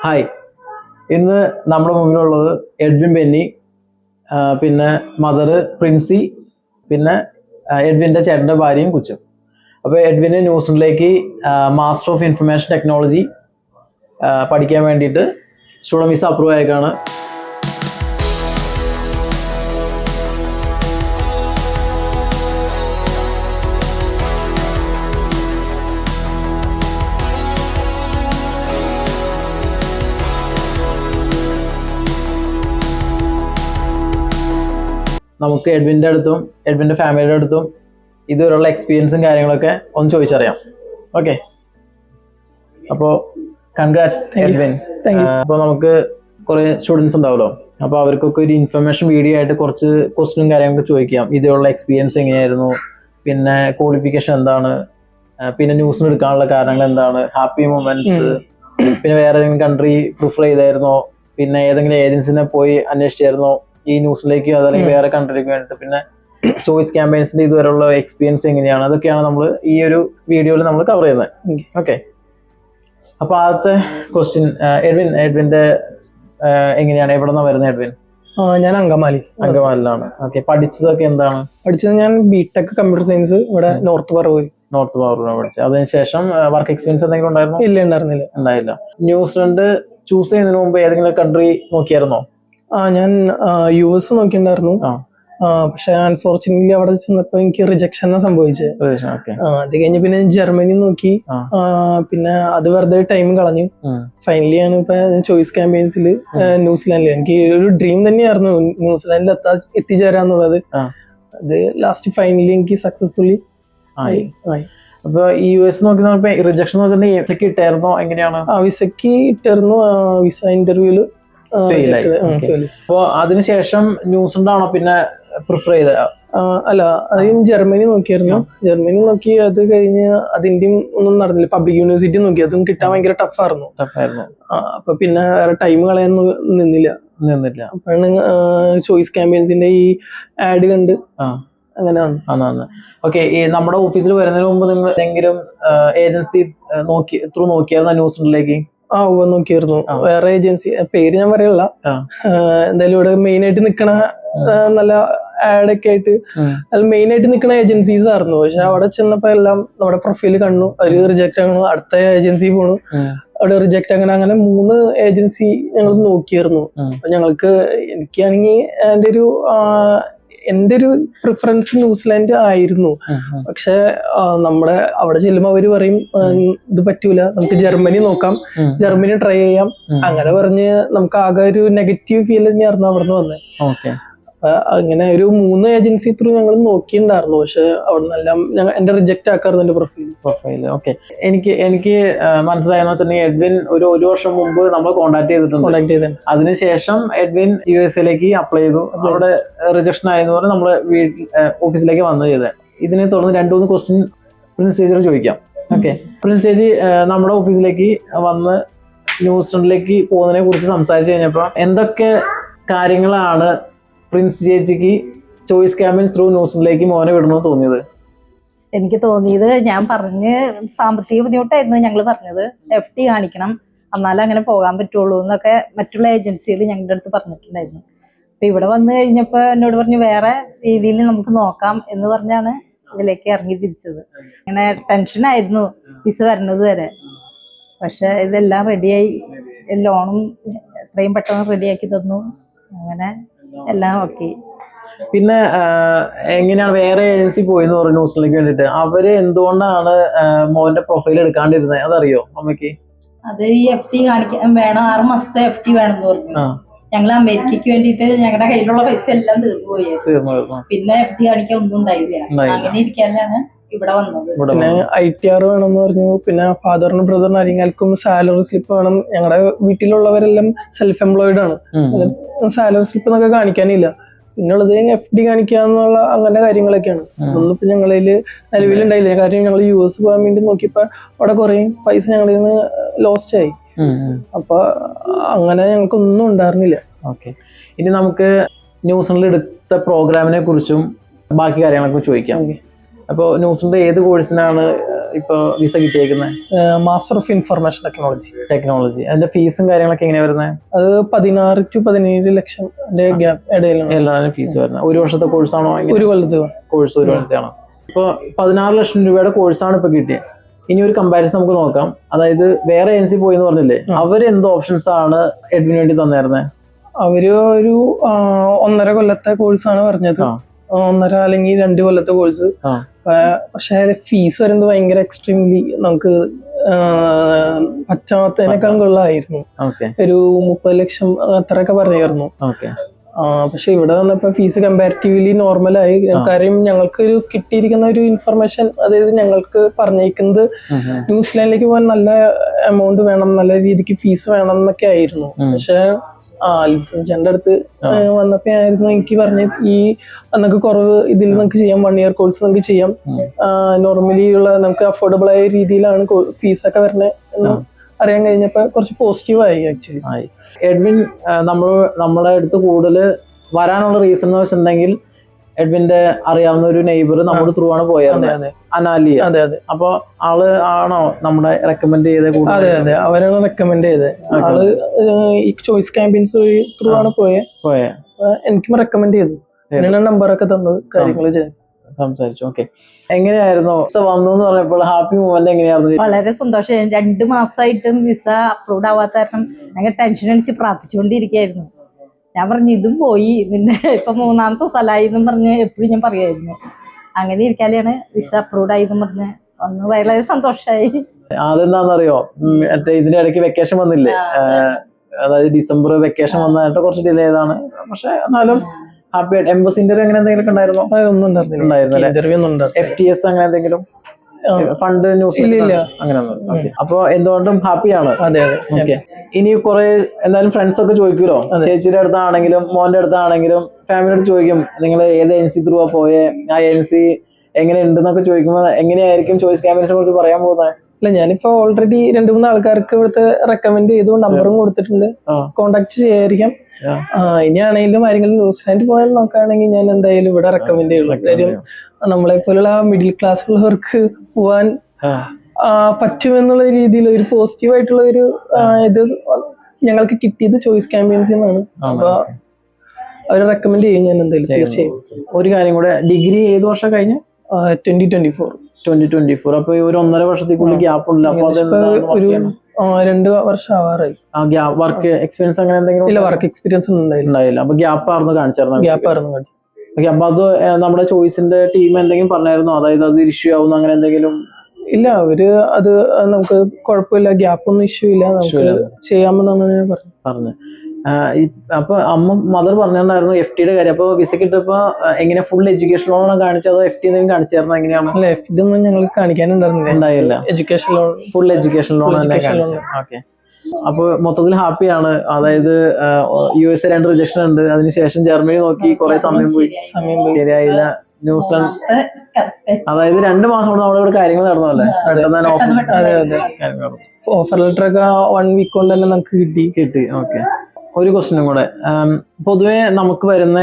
Hi, ഇന്ന് നമ്മുടെ മുമ്പിലുള്ളത് Edwin Benny, പിന്നെ മദർ പ്രിൻസി, പിന്നെ എഡ്വിൻ്റെ ചേട്ടൻ്റെ ഭാര്യയും കൊച്ചും. അപ്പോൾ എഡ്വിന് ന്യൂസിലേക്ക് മാസ്റ്റർ ഓഫ് ഇൻഫർമേഷൻ ടെക്നോളജി പഠിക്കാൻ വേണ്ടിയിട്ട് സ്റ്റുഡൻറ് വിസ അപ്രൂവ് ആയേക്കാണ്. നമുക്ക് എഡ്വിൻ്റെ അടുത്തും എഡ്വിൻ്റെ ഫാമിലിയുടെ അടുത്തും ഇതുവരെയുള്ള എക്സ്പീരിയൻസും കാര്യങ്ങളൊക്കെ ഒന്ന് ചോദിച്ചറിയാം. ഓക്കെ, അപ്പോൾ കൺഗ്രാറ്റ്സ് എഡ്വിൻ. അപ്പോൾ നമുക്ക് കുറേ സ്റ്റുഡൻസ് ഉണ്ടാവുമല്ലോ, അപ്പോൾ അവർക്കൊക്കെ ഒരു ഇൻഫർമേഷൻ വീഡിയോ ആയിട്ട് കുറച്ച് ക്വസ്റ്റ്യനും കാര്യങ്ങളൊക്കെ ചോദിക്കാം. ഇതുവരെയുള്ള എക്സ്പീരിയൻസ് എങ്ങനെയായിരുന്നു, പിന്നെ ക്വാളിഫിക്കേഷൻ എന്താണ്, പിന്നെ ന്യൂസിന് എടുക്കാനുള്ള കാരണങ്ങൾ എന്താണ്, ഹാപ്പി മൊമെന്റ്സ്, പിന്നെ വേറെ ഏതെങ്കിലും കൺട്രി പ്രിഫർ ചെയ്തായിരുന്നോ, പിന്നെ ഏതെങ്കിലും ഏജൻസിനെ പോയി അന്വേഷിച്ചായിരുന്നോ ഈ ന്യൂസിലേക്ക്, അതല്ലെങ്കിൽ വേറെ കൺട്രിക്ക് വേണ്ടിയിട്ട്, പിന്നെ ചോയ്സ് ക്യാമ്പയിൻസിന്റെ ഇതുവരെയുള്ള എക്സ്പീരിയൻസ് എങ്ങനെയാണ്, അതൊക്കെയാണ് നമ്മൾ ഈ ഒരു വീഡിയോയിൽ നമ്മൾ കവർ ചെയ്യുന്നത്. ഓക്കെ, അപ്പോൾ ആദ്യത്തെ ക്വസ്റ്റ്യൻ, എഡ്വിൻ്റെ എങ്ങനെയാണ്, എവിടെ നിന്നാണ് വരുന്നത് എഡ്വിൻ? ഞാൻ അങ്കമാലിലാണ്. ഓക്കെ, പഠിച്ചതൊക്കെ എന്താണ്? പഠിച്ചത് ഞാൻ ബിടെക് കമ്പ്യൂട്ടർ സയൻസ് ഇവിടെ നോർത്ത് പറവൂർ പഠിച്ചത്. അതിനുശേഷം വർക്ക് എക്സ്പീരിയൻസ് എന്തെങ്കിലും ഉണ്ടായിരുന്നോ? ഉണ്ടായില്ല. ന്യൂസിലൻഡ് ചൂസ് ചെയ്യുന്നതിന് മുമ്പ് ഏതെങ്കിലും കൺട്രി നോക്കിയായിരുന്നോ? ഞാൻ US നോക്കിയിട്ടുണ്ടായിരുന്നു. പക്ഷെ അൺഫോർച്ചുനേറ്റ്ലി അവിടെ ചെന്നപ്പോ എനിക്ക് റിജക്ഷൻ സംഭവിച്ചത്. അത് കഴിഞ്ഞ് പിന്നെ ജർമ്മനി നോക്കി, പിന്നെ അത് വെറുതെ ടൈം കളഞ്ഞു. ഫൈനലി ആണ് ഇപ്പൊ ചോയ്സ് ക്യാമ്പയിൻസിൽ ന്യൂസിലാൻഡിൽ. എനിക്ക് ഒരു ഡ്രീം തന്നെയായിരുന്നു ന്യൂസിലാൻഡിൽ എത്തിച്ചേരാന്നുള്ളത്. അത് ലാസ്റ്റ് ഫൈനലി എനിക്ക് സക്സസ്ഫുള്ളി ആയി. അപ്പൊ ഈ US നോക്കി റിജക്ഷൻ നോക്കിയിട്ടുണ്ടെങ്കിൽ ഇട്ടായിരുന്നോ, എങ്ങനെയാണ്? വിസക്ക് ഇട്ടായിരുന്നു. വിസ ഇന്റർവ്യൂല് അപ്പൊ അതിനുശേഷം ന്യൂസിലാണോ പിന്നെ പ്രിഫർ ചെയ്ത? അല്ല, ആദ്യം ജർമ്മനി നോക്കിയായിരുന്നു. ജർമ്മനി നോക്കി, അത് കഴിഞ്ഞ് അതിന്റെ ഒന്നും നടന്നില്ല. പബ്ലിക് യൂണിവേഴ്സിറ്റി നോക്കി, അതും കിട്ടാൻ ഭയങ്കര ടഫായിരുന്നു. അപ്പൊ പിന്നെ വേറെ ടൈം കളയാൻ നിന്നില്ല. അപ്പോഴാണ് ചോയ്സ് ക്യാമ്പയിൻസിന്റെ ഈ ആഡ് കണ്ട് അങ്ങനെയാണ്. ഓക്കെ, ഈ നമ്മുടെ ഓഫീസിൽ വരുന്നതിന് മുമ്പ് നിങ്ങൾ എന്തെങ്കിലും ഏജൻസി നോക്കിയായിരുന്നു ന്യൂസിലേക്ക്? നോക്കിയായിരുന്നു. വേറെ ഏജൻസി പേര് ഞാൻ പറയല്ല, എന്തായാലും ഇവിടെ മെയിൻ ആയിട്ട് നിക്കണ നല്ല ആഡ് ഒക്കെ ആയിട്ട് മെയിൻ ആയിട്ട് നിൽക്കുന്ന ഏജൻസീസ് ആയിരുന്നു. പക്ഷെ അവിടെ ചെന്നപ്പോ എല്ലാം നമ്മുടെ പ്രൊഫൈല് കണ്ടു, അവര് റിജക്ട് ആകണു. അടുത്ത ഏജൻസി പോണു, അവിടെ റിജക്ട് ആകണം. അങ്ങനെ 3 ഏജൻസി ഞങ്ങൾ നോക്കിയിരുന്നു. അപ്പൊ ഞങ്ങൾക്ക് എനിക്കാണെങ്കിൽ എന്റെ ഒരു പ്രിഫറൻസ് ന്യൂസിലാൻഡ് ആയിരുന്നു. പക്ഷെ നമ്മുടെ അവിടെ ചെല്ലുമ്പോ അവര് പറയും ഇത് പറ്റൂല, നമുക്ക് ജർമ്മനി നോക്കാം, ജർമ്മനി ട്രൈ ചെയ്യാം. അങ്ങനെ പറഞ്ഞ് നമുക്ക് ആകെ ഒരു നെഗറ്റീവ് ഫീൽ തന്നെയായിരുന്നു അവിടെ നിന്ന് വന്നത്. അങ്ങനെ ഒരു 3 ഏജൻസി ത്രൂ ഞങ്ങൾ നോക്കിയിട്ടുണ്ടായിരുന്നു. പക്ഷെ അവിടെ നിന്നെല്ലാം എന്റെ റിജക്ട് ആക്കാറുണ്ട് എന്റെ പ്രൊഫൈല്. ഓക്കെ, എനിക്ക് മനസ്സിലായെന്ന് വെച്ചിട്ടുണ്ടെങ്കിൽ എഡ്വിൻ ഒരു വർഷം മുമ്പ് നമ്മൾ കോൺടാക്ട് ചെയ്തിട്ടുണ്ട്. അതിനുശേഷം എഡ്വിൻ USA അപ്ലൈ ചെയ്തു. അവിടെ റിജക്ഷൻ ആയെന്ന് പറഞ്ഞ് നമ്മള് ഓഫീസിലേക്ക് വന്നു ചെയ്തത്. ഇതിനെ തുടർന്ന് 2-3 ക്വസ്റ്റ്യൻ പ്രിൻസ് ചേച്ചിയോട് ചോദിക്കാം. ഓക്കെ, പ്രിൻസ് ചേച്ചി നമ്മുടെ ഓഫീസിലേക്ക് വന്ന് ന്യൂസിലൻഡിലേക്ക് പോകുന്നതിനെ കുറിച്ച് സംസാരിച്ചു കഴിഞ്ഞപ്പോ എന്തൊക്കെ കാര്യങ്ങളാണ് പ്രിൻസ് ചേച്ചിക്ക് ചോയ്സ് ക്യാമ്പയിൻ ത്രൂ ന്യൂസിലേക്ക് മോനെ വിടണമെന്ന് തോന്നിയത്? എനിക്ക് തോന്നിയത്, ഞാൻ പറഞ്ഞ് സാമ്പത്തിക ബുദ്ധിമുട്ടായിരുന്നു ഞങ്ങൾ പറഞ്ഞത്. FT കാണിക്കണം, എന്നാലും അങ്ങനെ പോകാൻ പറ്റുള്ളൂ എന്നൊക്കെ മറ്റുള്ള ഏജൻസികൾ ഞങ്ങളുടെ അടുത്ത് പറഞ്ഞിട്ടുണ്ടായിരുന്നു. അപ്പൊ ഇവിടെ വന്നു കഴിഞ്ഞപ്പോ എന്നോട് പറഞ്ഞു വേറെ രീതിയിൽ നമുക്ക് നോക്കാം എന്ന് പറഞ്ഞാണ് ഇതിലേക്ക് ഇറങ്ങി തിരിച്ചത്. അങ്ങനെ ടെൻഷനായിരുന്നു വിസ വരുന്നത് വരെ. പക്ഷെ ഇതെല്ലാം റെഡിയായി, ലോണും എത്രയും പെട്ടെന്ന് റെഡിയാക്കി തന്നു. അങ്ങനെ എല്ലാം ഓക്കെ. പിന്നെ എങ്ങനെയാണ് വേറെ ഏജൻസി പോയെന്ന് പറഞ്ഞു ന്യൂസിലേക്ക് വേണ്ടിട്ട്? അവര് എന്തുകൊണ്ടാണ് മോന്റെ പ്രൊഫൈൽ എടുക്കാണ്ടിരുന്നത്, അതറിയോ അമ്മയ്ക്ക്? അത് ഈ FT കാണിക്കാൻ വേണം, 6 മാസത്തെ FT വേണമെന്ന് പറഞ്ഞു. ഞങ്ങൾ അമേരിക്കക്ക് വേണ്ടിട്ട് ഞങ്ങളുടെ കയ്യിലുള്ള പൈസ എല്ലാം തീർന്നുപോയി. പിന്നെ FT കാണിക്കാൻ ഒന്നും ഉണ്ടായില്ല. അങ്ങനെ ഇരിക്കാനാണ് ഇവിടെ വന്നത്. പിന്നെ ITR വേണമെന്ന് പറഞ്ഞു. പിന്നെ ഫാദറിനും ബ്രദറിനും ആരെങ്കിലും സാലറി സ്ലിപ്പ് വേണം. ഞങ്ങളുടെ വീട്ടിലുള്ളവരെല്ലാം സെൽഫ് എംപ്ലോയിഡ് ആണ്. സാലറി സ്ലിപ്പ് എന്നൊക്കെ കാണിക്കാനില്ല. പിന്നുള്ളത് FD കാണിക്കാന്നുള്ള അങ്ങനെ കാര്യങ്ങളൊക്കെയാണ്. അതൊന്നും ഇപ്പൊ ഞങ്ങളിൽ നിലവിലുണ്ടായില്ല. കാര്യം ഞങ്ങൾ US പോകാൻ വേണ്ടി നോക്കിയപ്പോ അവിടെ കുറെ പൈസ ഞങ്ങളിൽ നിന്ന് ലോസ്റ്റ് ആയി. അപ്പൊ അങ്ങനെ ഞങ്ങൾക്കൊന്നും ഉണ്ടായിരുന്നില്ല. ഓക്കെ, ഇനി നമുക്ക് ന്യൂസിലൻഡിൽ എടുത്ത പ്രോഗ്രാമിനെ കുറിച്ചും ബാക്കി കാര്യങ്ങളൊക്കെ ചോദിക്കാം. അപ്പോൾ ന്യൂസിലൻഡ് ഏത് കോഴ്സിനാണ് ഇപ്പൊ വിസ കിട്ടിയേക്കുന്നത്? Master of information technology. അതിന്റെ ഫീസും കാര്യങ്ങളൊക്കെ എങ്ങനെയാ വരുന്നത്? അത് 16 to 17 ലക്ഷം ഗ്യാപ്പ് ഇടയിലാണ് ഫീസ് വരുന്നത്. ഒരു വർഷത്തെ കോഴ്സാണോ? ഒരു കൊല്ലത്തെ കോഴ്സ് ഒരു കൊല്ലത്തെയാണോ? ഇപ്പൊ 16 ലക്ഷം രൂപയുടെ കോഴ്സാണ് ഇപ്പൊ കിട്ടിയത്. ഇനി ഒരു കമ്പാരിസൺ നമുക്ക് നോക്കാം. അതായത് വേറെ ഏജൻസി പോയി എന്ന് പറഞ്ഞില്ലേ, അവര് എന്ത് ഓപ്ഷൻസ് ആണ് എഡ്വിന് വേണ്ടി തന്നായിരുന്നത്? അവര് ഒരു 1.5 കൊല്ലത്തെ കോഴ്സാണ് പറഞ്ഞത്. 1.5 അല്ലെങ്കിൽ 2 കൊല്ലത്തെ കോഴ്സ്. പക്ഷെ ഫീസ് വരുന്നത് ഭയങ്കര എക്സ്ട്രീംലി നമുക്ക് പശ്ചാത്തലത്തേക്കാളും കൊള്ളായിരുന്നു. ഒരു 30 ലക്ഷം അത്രയൊക്കെ പറഞ്ഞായിരുന്നു. പക്ഷെ ഇവിടെ വന്നപ്പോ ഫീസ് കമ്പാരിറ്റീവ്ലി നോർമലായി. കാര്യം ഞങ്ങൾക്ക് ഒരു കിട്ടിയിരിക്കുന്ന ഒരു ഇൻഫർമേഷൻ, അതായത് ഞങ്ങൾക്ക് പറഞ്ഞേക്കുന്നത് ന്യൂസിലാൻഡിലേക്ക് പോകാൻ നല്ല എമൗണ്ട് വേണം, നല്ല രീതിക്ക് ഫീസ് വേണം എന്നൊക്കെ ആയിരുന്നു. പക്ഷെ ലിസന്റെ അടുത്ത് വന്നപ്പോ ആയിരുന്നു എനിക്ക് പറഞ്ഞത്, ഈ നമുക്ക് കുറവ് ഇതിൽ നമുക്ക് ചെയ്യാം, 1 year കോഴ്സ് നമുക്ക് ചെയ്യാം, നോർമലി ഉള്ള നമുക്ക് അഫോർഡബിൾ ആയ രീതിയിലാണ് ഫീസൊക്കെ വരുന്നത് എന്ന് അറിയാൻ കഴിഞ്ഞപ്പോ കുറച്ച് പോസിറ്റീവായി ആക്ച്വലി. എഡ്വിൻ നമ്മുടെ അടുത്ത് കൂടുതൽ വരാനുള്ള റീസൺ എന്ന് വെച്ചിട്ടുണ്ടെങ്കിൽ, എഡ്വിന്റെ അറിയാവുന്ന ഒരു നെയ്ബർ നമ്മുടെ ത്രൂ ആണ് പോയത്, അനാലിയ. അപ്പൊ ആള് ആണോ നമ്മുടെ റെക്കമെൻഡ് ചെയ്തത്? അതെ, അവരാണ് റെക്കമെൻഡ് ചെയ്തത്. ആള് ഈ ചോയ്സ് ക്യാമ്പയിൻസ് ത്രൂ ആണ് പോയെ. എനിക്കും റെക്കമെൻഡ് ചെയ്തു, നമ്പറൊക്കെ തന്നത്, കാര്യങ്ങൾ ചെയ്തു, സംസാരിച്ചു. ഓക്കെ, എങ്ങനെയായിരുന്നു വന്നു എന്ന് പറഞ്ഞപ്പോൾ ഹാപ്പി മൂവ്മെന്റ് എങ്ങനെയായിരുന്നു? വളരെ സന്തോഷം. 2 മാസമായിട്ടും വിസ അപ്രൂവ്ഡ് ആവാത്ത കാരണം ഞങ്ങൾ ടെൻഷൻ അടിച്ച് പ്രാർത്ഥിച്ചുകൊണ്ടിരിക്കുകയായിരുന്നു. ഞാൻ പറഞ്ഞു ഇതും പോയി, പിന്നെ ഇപ്പൊ 3ാമത്തെ സ്ഥലമായി എന്നും പറഞ്ഞ് എപ്പോഴും ഞാൻ പറയായിരുന്നു. അങ്ങനെ ഇരിക്കാലെയാണ് വിസ അപ്രൂവ്ഡ് ആയി എന്ന് പറഞ്ഞ് വന്ന് വളരെ സന്തോഷമായി. അതെന്താണെന്നറിയോ, ഇതിന്റെ ഇടയ്ക്ക് വെക്കേഷൻ വന്നില്ലേ, അതായത് ഡിസംബർ വെക്കേഷൻ വന്നതായിട്ട് കുറച്ച് ഡിലേ ചെയ്താണ്. പക്ഷെ എന്നാലും ഹാപ്പി ആയിട്ട്. എംബസി ഇന്റർവ്യൂ അങ്ങനെ എന്തെങ്കിലും ഉണ്ടായിരുന്നോ? ഒന്നും ഉണ്ടായിരുന്നില്ല. FTS അങ്ങനെ എന്തെങ്കിലും ഫണ്ട് ന്യൂസ് അങ്ങനെ ഒന്നും? അപ്പൊ എന്തുകൊണ്ടും ഹാപ്പിയാണ്. ഓക്കെ, ഇനി കുറെ എന്തായാലും ഫ്രണ്ട്സ് ഒക്കെ ചോദിക്കുമല്ലോ, ചേച്ചിയുടെ അടുത്താണെങ്കിലും മോന്റെ അടുത്താണെങ്കിലും ഫാമിലിയോട് ചോദിക്കും, നിങ്ങൾ ഏത് ഏജൻസി ത്രൂ ആ പോയെ, ആ ഏജൻസി എങ്ങനെ ഉണ്ടെന്നൊക്കെ ചോദിക്കുമ്പോൾ എങ്ങനെയായിരിക്കും ചോയ്സ് ക്യാമ്പയിൻസിനെ കുറിച്ച് പറയാൻ പോകുന്നത്? അല്ല, ഞാനിപ്പോ ഓൾറെഡി 2-3 ആൾക്കാർക്ക് ഇവിടുത്തെ റെക്കമെൻഡ് ചെയ്തു, നമ്പറും കൊടുത്തിട്ടുണ്ട്, കോണ്ടാക്ട് ചെയ്യായിരിക്കാം. ഇനിയാണെങ്കിലും ആരെങ്കിലും ന്യൂസിലാൻഡ് പോയാൽ നോക്കുകയാണെങ്കിൽ ഞാൻ എന്തായാലും ഇവിടെ റെക്കമെൻഡ് ചെയ്യുള്ളൂ. കാര്യം നമ്മളെ പോലുള്ള മിഡിൽ ക്ലാസ്സിലുള്ളവർക്ക് പോവാൻ പറ്റുമെന്നുള്ള രീതിയിൽ ഒരു പോസിറ്റീവ് ആയിട്ടുള്ള ഒരു ഇത് ഞങ്ങൾക്ക് കിട്ടിയത് ചോയ്സ് ക്യാമ്പയിൻസിൽ നിന്നാണ്. അപ്പൊ അവരെ റെക്കമെൻഡ് ചെയ്യും ഞാൻ എന്തായാലും, തീർച്ചയായും. ഒരു കാര്യം കൂടെ, ഡിഗ്രി ഏത് വർഷം കഴിഞ്ഞു? 2024. അപ്പൊ ഒരു 1.5 വർഷത്തേക്കുള്ളിൽ ഗ്യാപ്പ് ഉണ്ടല്ലോ. അപ്പൊ ഒരു 2 വർഷം ആവാറായി. വർക്ക് എക്സ്പീരിയൻസ് അങ്ങനെ എന്തെങ്കിലും? ഇല്ല, വർക്ക് എക്സ്പീരിയൻസ് ഒന്നും ഉണ്ടായില്ല. അപ്പൊ ഗ്യാപ്പ് ആയിരുന്നു കാണിച്ചായിരുന്നു? ഗ്യാപ്പ് ആയിരുന്നു കാണിച്ചു. അപ്പൊ അത് നമ്മുടെ ചോയ്സിന്റെ ടീം എന്തെങ്കിലും പറഞ്ഞായിരുന്നോ, അതായത് അത് ഇഷ്യൂ ആവുന്നു അങ്ങനെ എന്തെങ്കിലും? ഇല്ല, അവര് അത് നമുക്ക് കുഴപ്പമില്ല, ഗ്യാപ്പ് ഒന്നും ഇഷ്യൂ ഇല്ല, നമുക്ക് ചെയ്യാമെന്നാണ് പറഞ്ഞു. അപ്പൊ മദർ പറഞ്ഞിട്ടുണ്ടായിരുന്നു FT യുടെ കാര്യം. അപ്പൊ വിസ കിട്ടപ്പോ എങ്ങനെ ഫുൾ എഡ്യൂക്കേഷൻ ലോണാണ് കാണിച്ചത്, അതോ FT എന്തെങ്കിലും കാണിച്ചായിരുന്നു? എങ്ങനെയാണ്? അല്ല, FD ഒന്നും ഞങ്ങൾക്ക് കാണിക്കാനുണ്ടായിരുന്നില്ല. Education loan, full education loan തന്നെ കാണിച്ചു. ഓക്കെ, അപ്പൊ മൊത്തത്തിൽ ഹാപ്പിയാണ്. അതായത് USA 2 റിജക്ഷൻ ഉണ്ട്, അതിനുശേഷം ജർമ്മനി നോക്കി കുറെ സമയം പോയി, ശരിയായില്ല. ന്യൂസിലാൻഡ്, അതായത് 2 മാസം കൊണ്ട് നമ്മുടെ ഇവിടെ കാര്യങ്ങൾ നടന്നല്ലേ, ഓഫർ ലെറ്റർ ഒക്കെ 1 വീക്ക് കൊണ്ട് തന്നെ നമുക്ക് കിട്ടി. ഓക്കെ, ഒരു ക്വസ്റ്റ്യനും കൂടെ. പൊതുവെ നമുക്ക് വരുന്ന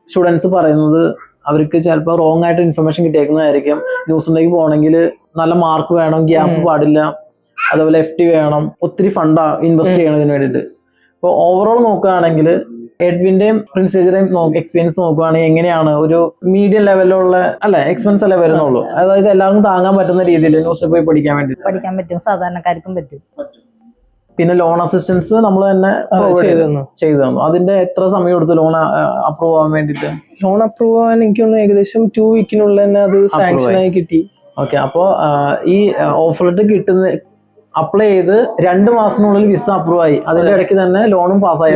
സ്റ്റുഡൻസ് പറയുന്നത് അവർക്ക് ചിലപ്പോൾ റോങ് ആയിട്ട് ഇൻഫർമേഷൻ കിട്ടിയേക്കുന്നതായിരിക്കും. ന്യൂസിലേക്ക് പോകണമെങ്കിൽ നല്ല മാർക്ക് വേണം, ഗ്യാപ്പ് പാടില്ല, അതുപോലെ FT വേണം, ഒത്തിരി ഫണ്ടാ ഇൻവെസ്റ്റ് ചെയ്യണതിന് വേണ്ടിയിട്ട്. ഇപ്പോൾ ഓവറോൾ നോക്കുകയാണെങ്കിൽ എഡ്വിന്റെയും പ്രിൻസേജിന്റെയും എക്സ്പീരിയൻസ് നോക്കുകയാണെങ്കിൽ എങ്ങനെയാണ് ഒരു മീഡിയം ലെവലിലുള്ള അല്ല എക്സ്പെൻസ് അല്ലേ വരുന്നുള്ളൂ, അതായത് എല്ലാവർക്കും താങ്ങാൻ പറ്റുന്ന രീതിയിൽ ന്യൂസിൽ പോയി പഠിക്കാൻ പറ്റും, സാധാരണക്കാർക്കും പറ്റും. പിന്നെ ലോൺ അസിസ്റ്റൻസ് നമ്മൾ തന്നെ ചെയ്തു തന്നു. അതിന്റെ എത്ര സമയം എടുത്തു ലോൺ അപ്രൂവ് ആവാൻ വേണ്ടിയിട്ട്? ലോൺ അപ്രൂവ് ആവാൻ എനിക്ക് ഏകദേശം 2 വീക്കിനുള്ളിൽ തന്നെ അത് സാങ്ഷൻ ആയി കിട്ടി. ഓക്കെ, അപ്പോ ഈ ഓഫർ ലെറ്റർ കിട്ടുന്ന അപ്ലൈ ചെയ്ത് 2 മാസത്തിനുള്ളിൽ വിസ അപ്രൂവ് ആയി, അതിന്റെ ഇടയ്ക്ക് തന്നെ ലോണും പാസ്സായി,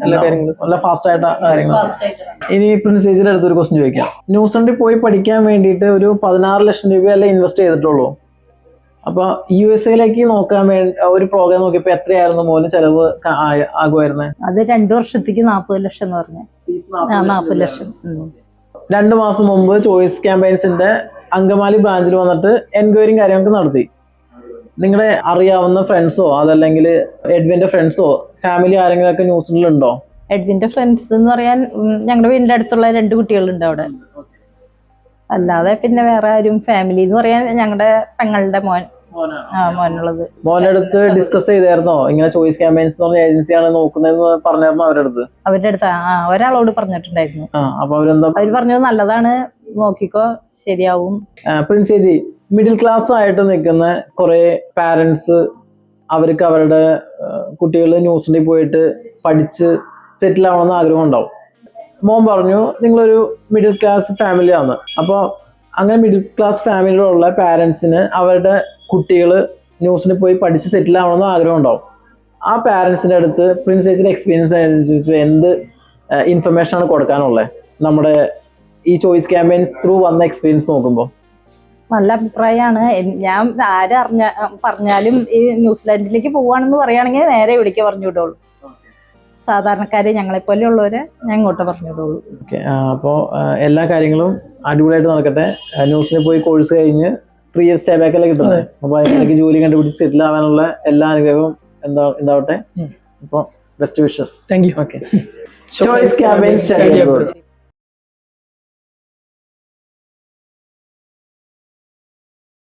എല്ലാ കാര്യങ്ങളും നല്ല ഫാസ്റ്റ് ആയിട്ട് കാര്യങ്ങൾ. ഇനി പ്രിൻസേജിന്റെ അടുത്തൊരു ക്വസ്റ്റ്യൻ ചോദിക്കാം. ന്യൂസിലൻഡിൽ പോയി പഠിക്കാൻ വേണ്ടിയിട്ട് ഒരു 16 ലക്ഷം രൂപയല്ലേ ഇൻവെസ്റ്റ് ചെയ്തിട്ടുള്ളൂ. അപ്പൊ USA നോക്കാൻ വേണ്ടി ഒരു പ്രോഗ്രാം നോക്കിയപ്പോ എത്രയായിരുന്നു മോന് ചെലവ് ആകുമായിരുന്നേ? അത് 2 വർഷത്തേക്ക് 40 ലക്ഷം എന്ന് പറഞ്ഞു. 40 ലക്ഷം. 2 മാസം മുമ്പ് ചോയ്സ് ക്യാമ്പയിൻസിന്റെ അങ്കമാലി ബ്രാഞ്ചിൽ വന്നിട്ട് എൻക്വയറിയും കാര്യങ്ങളൊക്കെ നടത്തി. നിങ്ങളുടെ അറിയാവുന്ന ഫ്രണ്ട്സോ അതല്ലെങ്കിൽ എഡ്വിന്റെ ഫ്രണ്ട്സോ ഫാമിലി ആരെങ്കിലും ഒക്കെ ന്യൂസിലുണ്ടോ? എഡ്വിന്റെ ഫ്രണ്ട്സ് എന്ന് പറയാൻ ഞങ്ങളുടെ വീടിന്റെ അടുത്തുള്ള 2 കുട്ടികളുണ്ട് അവിടെ. അല്ലാതെ പിന്നെ വേറെ ആരും ഫാമിലി എന്ന് പറയാൻ ഞങ്ങളുടെ പെങ്ങളുടെ മോനുള്ളത്. മോന്റെ അടുത്ത് ഡിസ്കസ് ചെയ്തായിരുന്നോ ഇങ്ങനെ ചോയ്സ് ക്യാമ്പയിൻസ് എന്ന് പറഞ്ഞ ഏജൻസിയാണ് നോക്കുന്നതെന്ന് പറഞ്ഞായിരുന്നോ അവരുടെ അടുത്ത്? ഒരാളോട് പറഞ്ഞിട്ടുണ്ടായിരുന്നു. അപ്പൊ അവരെന്താ? അവര് പറഞ്ഞത് നല്ലതാണ്, നോക്കിക്കോ ശരിയാവും. പ്രിൻസ് ചേച്ചി, മിഡിൽ ക്ലാസ് ആയിട്ട് നിൽക്കുന്ന കുറെ പാരന്റ്സ് അവർക്ക് അവരുടെ കുട്ടികൾ ന്യൂസിലൻഡിൽ പോയിട്ട് പഠിച്ച് സെറ്റിൽ ആവണമെന്ന് ആഗ്രഹം ഉണ്ടാവും. മോൻ പറഞ്ഞു നിങ്ങളൊരു മിഡിൽ ക്ലാസ് ഫാമിലിയാണ്. അപ്പോൾ അങ്ങനെ മിഡിൽ ക്ലാസ് ഫാമിലിയിലുള്ള പാരന്റ്സിന് അവരുടെ കുട്ടികൾ ന്യൂസിന് പോയി പഠിച്ച് സെറ്റിൽ ആവണമെന്ന് ആഗ്രഹം ഉണ്ടാവും. ആ പാരന്റ്സിന്റെ അടുത്ത് പ്രിൻസ് ചേച്ചിയുടെ എക്സ്പീരിയൻസ് അനുസരിച്ച് എന്ത് ഇൻഫർമേഷൻ ആണ് കൊടുക്കാനുള്ളത്? നമ്മുടെ ഈ ചോയ്സ് ക്യാമ്പയിൻസ് ത്രൂ വന്ന എക്സ്പീരിയൻസ് നോക്കുമ്പോൾ നല്ല അഭിപ്രായമാണ്. ഞാൻ പറഞ്ഞാലും ഈ ന്യൂസിലാൻഡിലേക്ക് പോവാണെന്ന് പറയുകയാണെങ്കിൽ നേരെ ഇവിടേക്ക് പറഞ്ഞു വിടുള്ളൂ. സാധാരണക്കാര് ഞങ്ങളെപ്പോലെയുള്ളവരെ ഞാൻ ഇങ്ങോട്ട് പറഞ്ഞു വിടുള്ളൂ. ഓക്കെ, അപ്പോൾ എല്ലാ കാര്യങ്ങളും അടിപൊളിയായിട്ട് നടക്കട്ടെ. ന്യൂസിൽ പോയി കോഴ്സ് കഴിഞ്ഞ് 3 years സ്റ്റേ ബാക്ക് അല്ലേ കിട്ടുന്നത്. അപ്പോൾ അതിലേക്ക് ജോലി കണ്ടുപിടിച്ച് സെറ്റിൽ ആവാനുള്ള എല്ലാ അനുഗ്രഹവും ഉണ്ടാവട്ടെ. അപ്പോൾ best wishes. Thank you. Okay, choice campaign study abroad.